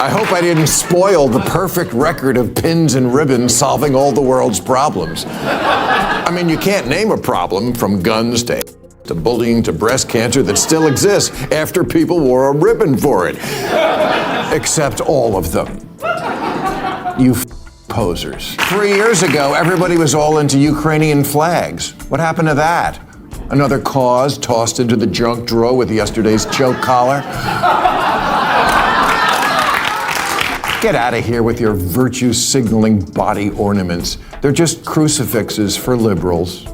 I hope I didn't spoil the perfect record of pins and ribbons solving all the world's problems. I mean, you can't name a problem from guns to bullying to breast cancer that still exists after people wore a ribbon for it. Except all of them. You posers. 3 years ago, everybody was all into Ukrainian flags. What happened to that? Another cause tossed into the junk drawer with yesterday's choke collar? Get out of here with your virtue-signaling body ornaments. They're just crucifixes for liberals.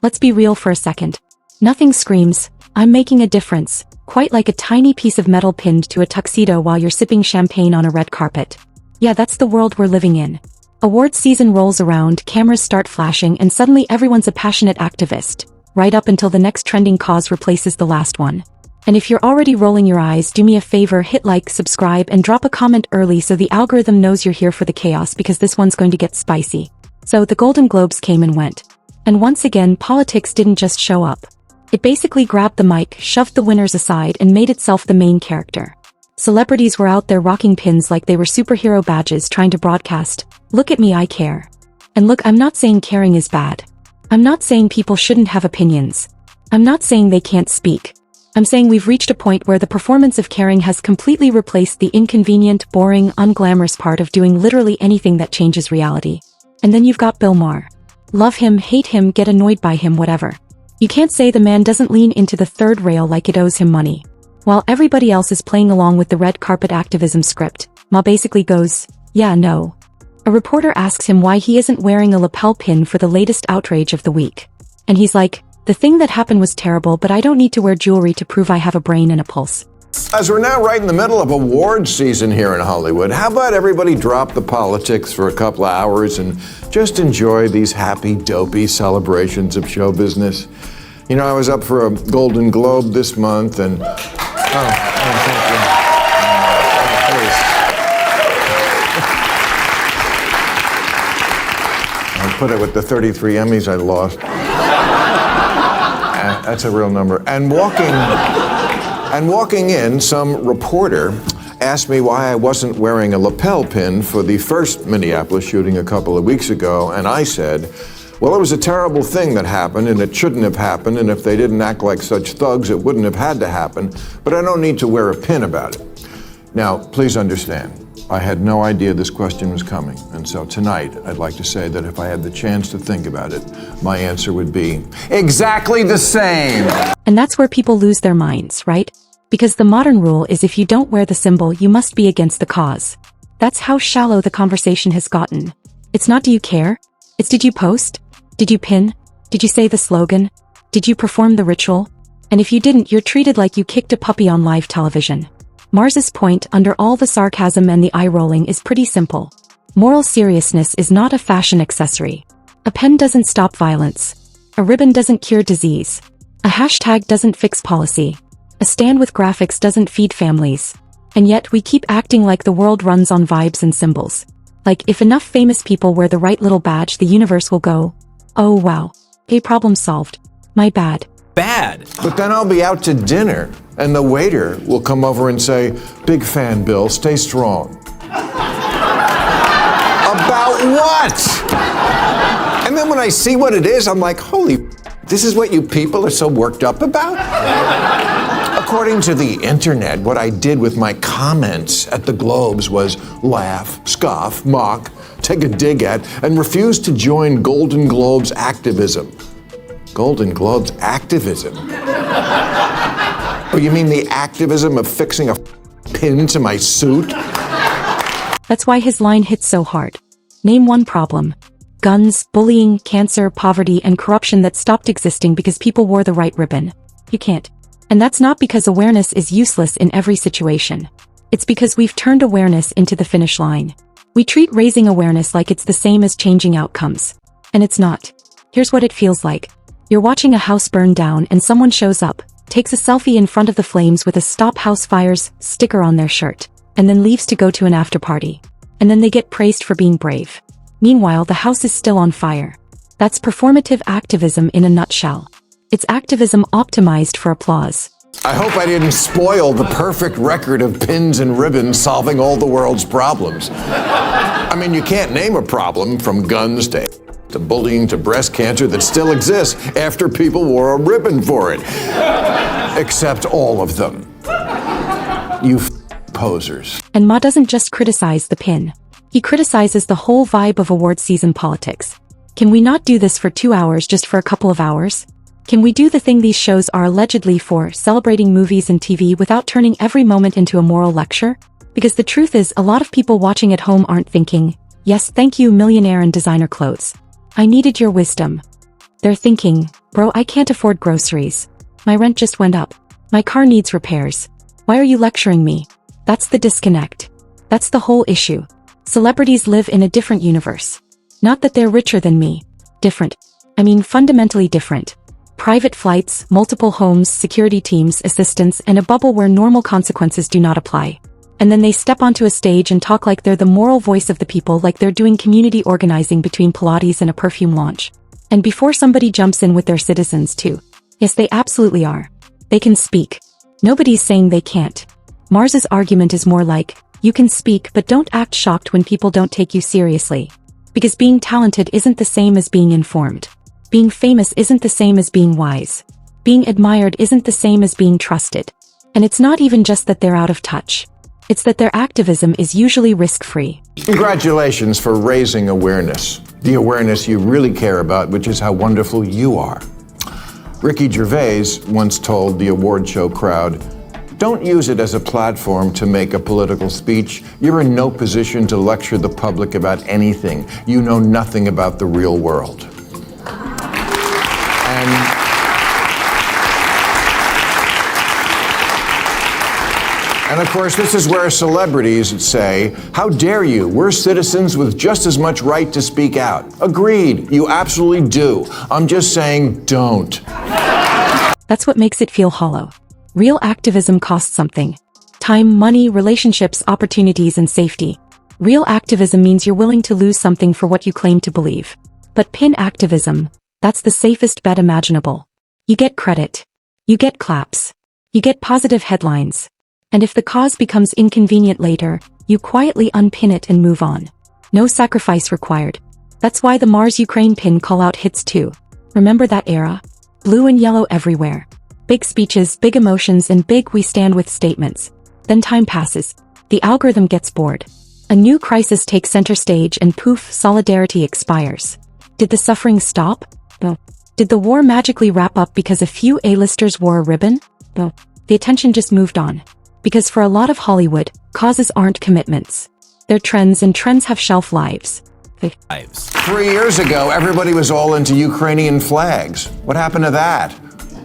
Let's be real for a second. Nothing screams, "I'm making a difference," quite like a tiny piece of metal pinned to a tuxedo while you're sipping champagne on a red carpet. Yeah, that's the world we're living in. Awards season rolls around, cameras start flashing, and suddenly everyone's a passionate activist, right up until the next trending cause replaces the last one. And if you're already rolling your eyes, do me a favor, hit like, subscribe, and drop a comment early so the algorithm knows you're here for the chaos, because this one's going to get spicy. So the Golden Globes came and went. And once again, politics didn't just show up. It basically grabbed the mic, shoved the winners aside, and made itself the main character. Celebrities were out there rocking pins like they were superhero badges, trying to broadcast, "Look at me, I care." And look, I'm not saying caring is bad. I'm not saying people shouldn't have opinions. I'm not saying they can't speak. I'm saying we've reached a point where the performance of caring has completely replaced the inconvenient, boring, unglamorous part of doing literally anything that changes reality. And then you've got Bill Maher. Love him, hate him, get annoyed by him, whatever. You can't say the man doesn't lean into the third rail like it owes him money. While everybody else is playing along with the red carpet activism script, Ma basically goes, "Yeah, no." A reporter asks him why he isn't wearing a lapel pin for the latest outrage of the week. And he's like, "The thing that happened was terrible, but I don't need to wear jewelry to prove I have a brain and a pulse." As we're now right in the middle of awards season here in Hollywood, how about everybody drop the politics for a couple of hours and just enjoy these happy, dopey celebrations of show business? You know, I was up for a Golden Globe this month and... Oh, thank you. Please. I'll put it with the 33 Emmys I lost. That's a real number. And walking in, some reporter asked me why I wasn't wearing a lapel pin for the first Minneapolis shooting a couple of weeks ago, and I said, well, it was a terrible thing that happened, and it shouldn't have happened, and if they didn't act like such thugs, it wouldn't have had to happen, but I don't need to wear a pin about it. Now, please understand, I had no idea this question was coming, and so tonight, I'd like to say that if I had the chance to think about it, my answer would be exactly the same. And that's where people lose their minds, right? Because the modern rule is if you don't wear the symbol, you must be against the cause. That's how shallow the conversation has gotten. It's not do you care? It's did you post? Did you pin? Did you say the slogan? Did you perform the ritual? And if you didn't, you're treated like you kicked a puppy on live television. Mars's point, under all the sarcasm and the eye-rolling, is pretty simple. Moral seriousness is not a fashion accessory. A pen doesn't stop violence. A ribbon doesn't cure disease. A hashtag doesn't fix policy. A stand with graphics doesn't feed families. And yet we keep acting like the world runs on vibes and symbols. Like if enough famous people wear the right little badge, the universe will go, "Oh wow, okay, problem solved. My bad." Bad. But then I'll be out to dinner, and the waiter will come over and say, "Big fan, Bill, stay strong." About what? And then when I see what it is, I'm like, holy, this is what you people are so worked up about? According to the internet, what I did with my comments at the Globes was laugh, scoff, mock, take a dig at, and refuse to join Golden Globes activism. Golden Globes activism? Oh, you mean the activism of fixing a pin to my suit? That's why his line hits so hard. Name one problem. Guns, bullying, cancer, poverty, and corruption that stopped existing because people wore the right ribbon. You can't. And that's not because awareness is useless in every situation. It's because we've turned awareness into the finish line. We treat raising awareness like it's the same as changing outcomes. And it's not. Here's what it feels like. You're watching a house burn down and someone shows up, takes a selfie in front of the flames with a "Stop House Fires" sticker on their shirt, and then leaves to go to an after party. And then they get praised for being brave. Meanwhile, the house is still on fire. That's performative activism in a nutshell. It's activism optimized for applause. I hope I didn't spoil the perfect record of pins and ribbons solving all the world's problems. I mean, you can't name a problem from guns to bullying to breast cancer that still exists after people wore a ribbon for it. Except all of them. You posers. And Ma doesn't just criticize the pin. He criticizes the whole vibe of award season politics. Can we not do this for 2 hours just for a couple of hours? Can we do the thing these shows are allegedly for, celebrating movies and TV without turning every moment into a moral lecture? Because the truth is, a lot of people watching at home aren't thinking, yes, thank you, millionaire and designer clothes. I needed your wisdom. They're thinking, bro, I can't afford groceries. My rent just went up. My car needs repairs. Why are you lecturing me? That's the disconnect. That's the whole issue. Celebrities live in a different universe. Not that they're richer than me. Different. I mean fundamentally different. Private flights, multiple homes, security teams, assistants, and a bubble where normal consequences do not apply. And then they step onto a stage and talk like they're the moral voice of the people, like they're doing community organizing between Pilates and a perfume launch. And before somebody jumps in with their citizens too. Yes, they absolutely are. They can speak. Nobody's saying they can't. Mars's argument is more like, you can speak but don't act shocked when people don't take you seriously. Because being talented isn't the same as being informed. Being famous isn't the same as being wise. Being admired isn't the same as being trusted. And it's not even just that they're out of touch. It's that their activism is usually risk-free. Congratulations for raising awareness. The awareness you really care about, which is how wonderful you are. Ricky Gervais once told the award show crowd, "Don't use it as a platform to make a political speech. You're in no position to lecture the public about anything. You know nothing about the real world." And of course, this is where celebrities say, "How dare you? We're citizens with just as much right to speak out." Agreed, you absolutely do. I'm just saying, don't. That's what makes it feel hollow. Real activism costs something. Time, money, relationships, opportunities, and safety. Real activism means you're willing to lose something for what you claim to believe. But pin activism, that's the safest bet imaginable. You get credit. You get claps. You get positive headlines. And if the cause becomes inconvenient later, you quietly unpin it and move on. No sacrifice required. That's why the Mars Ukraine pin call-out hits too. Remember that era? Blue and yellow everywhere. Big speeches, big emotions, and big we stand with statements. Then time passes. The algorithm gets bored. A new crisis takes center stage and poof, solidarity expires. Did the suffering stop? No. Did the war magically wrap up because a few A-listers wore a ribbon? No. The attention just moved on. Because for a lot of Hollywood, causes aren't commitments. They're trends, and trends have shelf lives. 3 years ago, everybody was all into Ukrainian flags. What happened to that?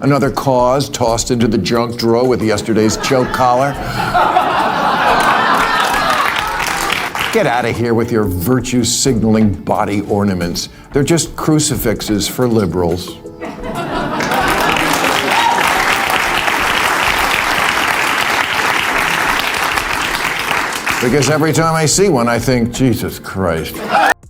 Another cause tossed into the junk drawer with yesterday's choke collar? Get out of here with your virtue-signaling body ornaments. They're just crucifixes for liberals. Because every time I see one, I think, Jesus Christ.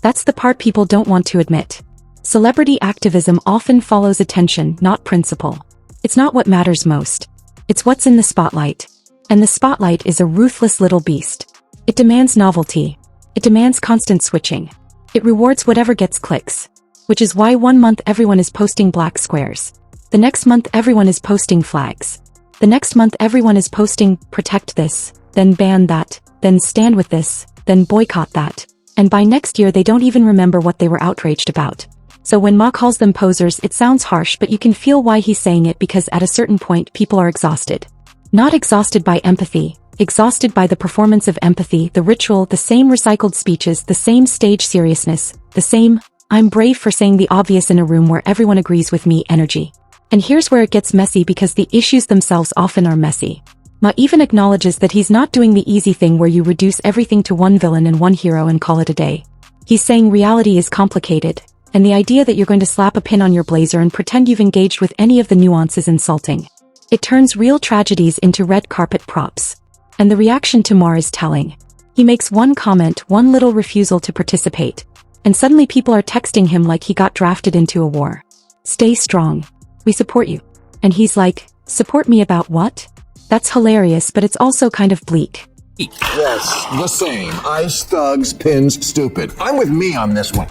That's the part people don't want to admit. Celebrity activism often follows attention, not principle. It's not what matters most. It's what's in the spotlight. And the spotlight is a ruthless little beast. It demands novelty. It demands constant switching. It rewards whatever gets clicks. Which is why 1 month everyone is posting black squares. The next month everyone is posting flags. The next month everyone is posting, protect this, then ban that, then stand with this, then boycott that. And by next year they don't even remember what they were outraged about. So when Ma calls them posers, it sounds harsh, but you can feel why he's saying it, because at a certain point people are exhausted. Not exhausted by empathy, exhausted by the performance of empathy, the ritual, the same recycled speeches, the same stage seriousness, the same, I'm brave for saying the obvious in a room where everyone agrees with me energy. And here's where it gets messy, because the issues themselves often are messy. Ma even acknowledges that he's not doing the easy thing where you reduce everything to one villain and one hero and call it a day. He's saying reality is complicated, and the idea that you're going to slap a pin on your blazer and pretend you've engaged with any of the nuance is insulting. It turns real tragedies into red carpet props. And the reaction to Maher is telling. He makes one comment, one little refusal to participate, and suddenly people are texting him like he got drafted into a war. Stay strong. We support you. And he's like, Support me about what? That's hilarious, but it's also kind of bleak. Yes, the same. Ice, thugs, pins, stupid. I'm with me on this one.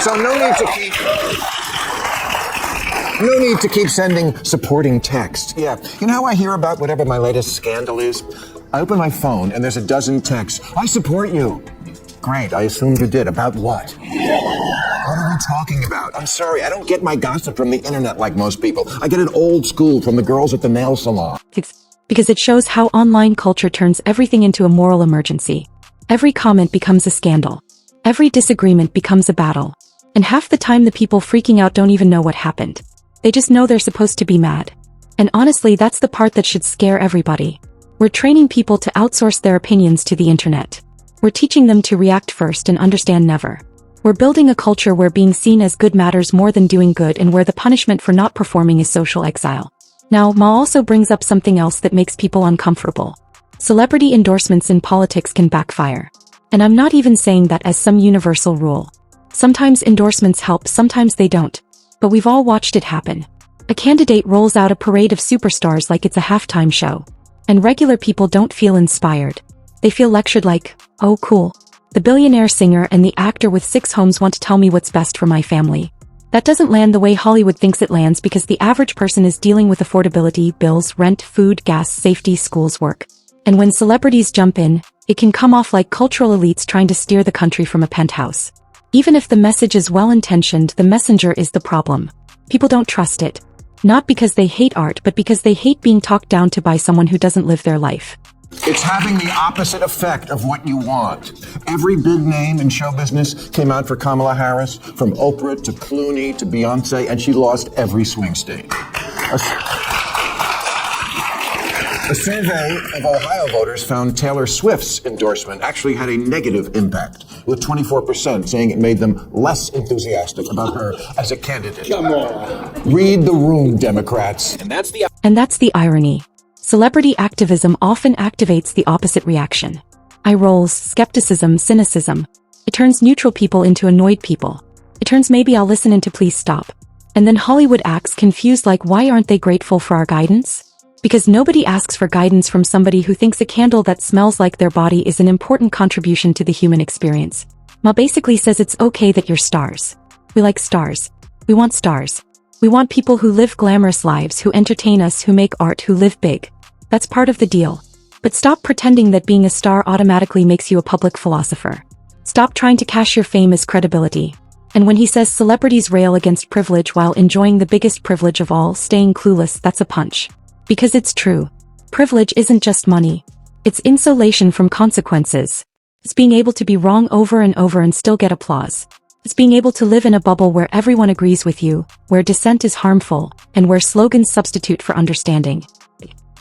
So no need to keep sending supporting text. Yeah, you know how I hear about whatever my latest scandal is? I open my phone and there's a dozen texts. I support you. Great, I assumed you did. About what? What are we talking about? I'm sorry, I don't get my gossip from the internet like most people. I get it old school from the girls at the nail salon. Because it shows how online culture turns everything into a moral emergency. Every comment becomes a scandal. Every disagreement becomes a battle. And half the time the people freaking out don't even know what happened. They just know they're supposed to be mad. And honestly, that's the part that should scare everybody. We're training people to outsource their opinions to the internet. We're teaching them to react first and understand never. We're building a culture where being seen as good matters more than doing good, and where the punishment for not performing is social exile. Now, Ma also brings up something else that makes people uncomfortable. Celebrity endorsements in politics can backfire. And I'm not even saying that as some universal rule. Sometimes endorsements help, sometimes they don't. But we've all watched it happen. A candidate rolls out a parade of superstars like it's a halftime show. And regular people don't feel inspired. They feel lectured like, oh cool. The billionaire singer and the actor with 6 homes want to tell me what's best for my family. That doesn't land the way Hollywood thinks it lands, because the average person is dealing with affordability, bills, rent, food, gas, safety, schools, work. And when celebrities jump in, it can come off like cultural elites trying to steer the country from a penthouse. Even if the message is well-intentioned, the messenger is the problem. People don't trust it. Not because they hate art, but because they hate being talked down to by someone who doesn't live their life. It's having the opposite effect of what you want. Every big name in show business came out for Kamala Harris, from Oprah to Clooney to Beyonce, and she lost every swing state. A survey of Ohio voters found Taylor Swift's endorsement actually had a negative impact, with 24% saying it made them less enthusiastic about her as a candidate. Come on. Read the room, Democrats. And that's the irony. Celebrity activism often activates the opposite reaction. Eye rolls, skepticism, cynicism. It turns neutral people into annoyed people. It turns maybe I'll listen into please stop. And then Hollywood acts confused, like, why aren't they grateful for our guidance? Because nobody asks for guidance from somebody who thinks a candle that smells like their body is an important contribution to the human experience. Ma basically says it's okay that you're stars. We like stars. We want stars. We want people who live glamorous lives, who entertain us, who make art, who live big. That's part of the deal. But stop pretending that being a star automatically makes you a public philosopher. Stop trying to cash your fame as credibility. And when he says celebrities rail against privilege while enjoying the biggest privilege of all, staying clueless, that's a punch. Because it's true. Privilege isn't just money. It's insulation from consequences. It's being able to be wrong over and over and still get applause. It's being able to live in a bubble where everyone agrees with you, where dissent is harmful, and where slogans substitute for understanding.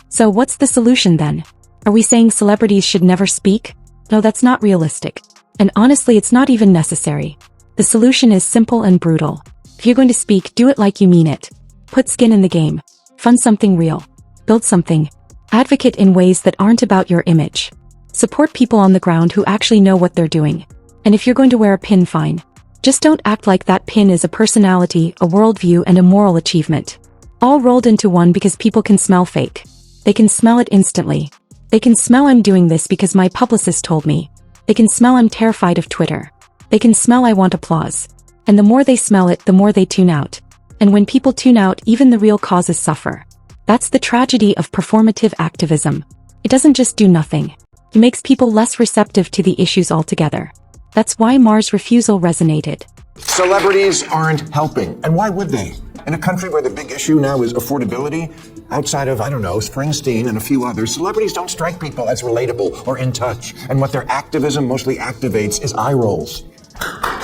So what's the solution then? Are we saying celebrities should never speak? No, that's not realistic. And honestly, it's not even necessary. The solution is simple and brutal. If you're going to speak, do it like you mean it. Put skin in the game. Fund something real. Build something. Advocate in ways that aren't about your image. Support people on the ground who actually know what they're doing. And if you're going to wear a pin, fine. Just don't act like that pin is a personality, a worldview, and a moral achievement. All rolled into one, because people can smell fake. They can smell it instantly. They can smell I'm doing this because my publicist told me. They can smell I'm terrified of Twitter. They can smell I want applause. And the more they smell it, the more they tune out. And when people tune out, even the real causes suffer. That's the tragedy of performative activism. It doesn't just do nothing. It makes people less receptive to the issues altogether. That's why Maher's refusal resonated. Celebrities aren't helping. And why would they? In a country where the big issue now is affordability, outside of, Springsteen and a few others, celebrities don't strike people as relatable or in touch. And what their activism mostly activates is eye rolls.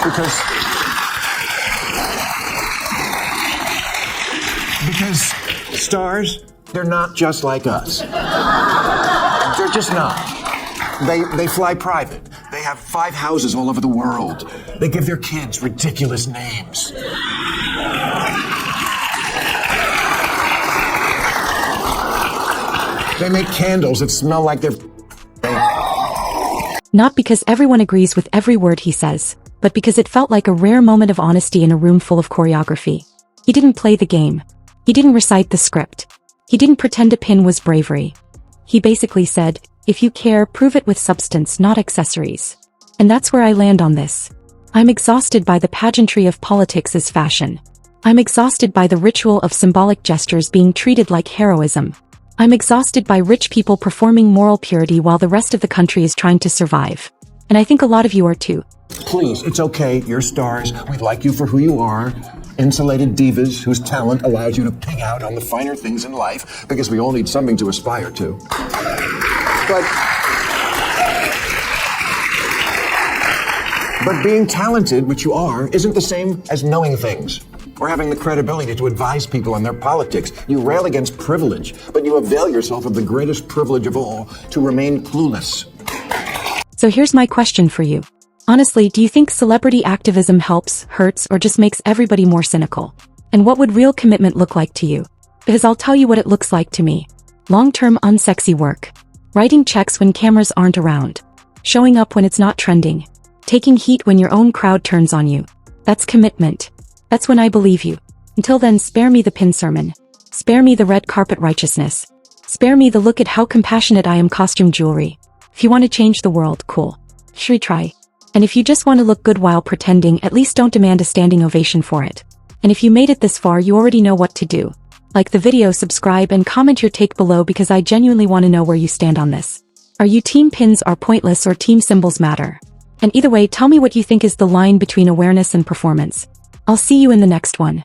Because stars, they're not just like us. They're just not. They fly private. They have 5 houses all over the world. They give their kids ridiculous names. They make candles that smell like they're... Not because everyone agrees with every word he says, but because it felt like a rare moment of honesty in a room full of choreography. He didn't play the game. He didn't recite the script. He didn't pretend a pin was bravery. He basically said, if you care, prove it with substance, not accessories. And that's where I land on this. I'm exhausted by the pageantry of politics as fashion. I'm exhausted by the ritual of symbolic gestures being treated like heroism. I'm exhausted by rich people performing moral purity while the rest of the country is trying to survive. And I think a lot of you are too. Please, it's okay. You're stars. We like you for who you are. Insulated divas whose talent allows you to pig out on the finer things in life because we all need something to aspire to. But being talented, which you are, isn't the same as knowing things or having the credibility to advise people on their politics. You rail against privilege, but you avail yourself of the greatest privilege of all, to remain clueless. So here's my question for you. Honestly, do you think celebrity activism helps, hurts, or just makes everybody more cynical? And what would real commitment look like to you? Because I'll tell you what it looks like to me. Long-term unsexy work. Writing checks when cameras aren't around. Showing up when it's not trending. Taking heat when your own crowd turns on you. That's commitment. That's when I believe you. Until then, spare me the pin sermon. Spare me the red carpet righteousness. Spare me the look at how compassionate I am costume jewelry. If you want to change the world, cool. Sure, try. And if you just want to look good while pretending, at least don't demand a standing ovation for it. And if you made it this far, you already know what to do. Like the video, subscribe, and comment your take below because I genuinely want to know where you stand on this. Are you team pins are pointless or team symbols matter? And either way, tell me what you think is the line between awareness and performance. I'll see you in the next one.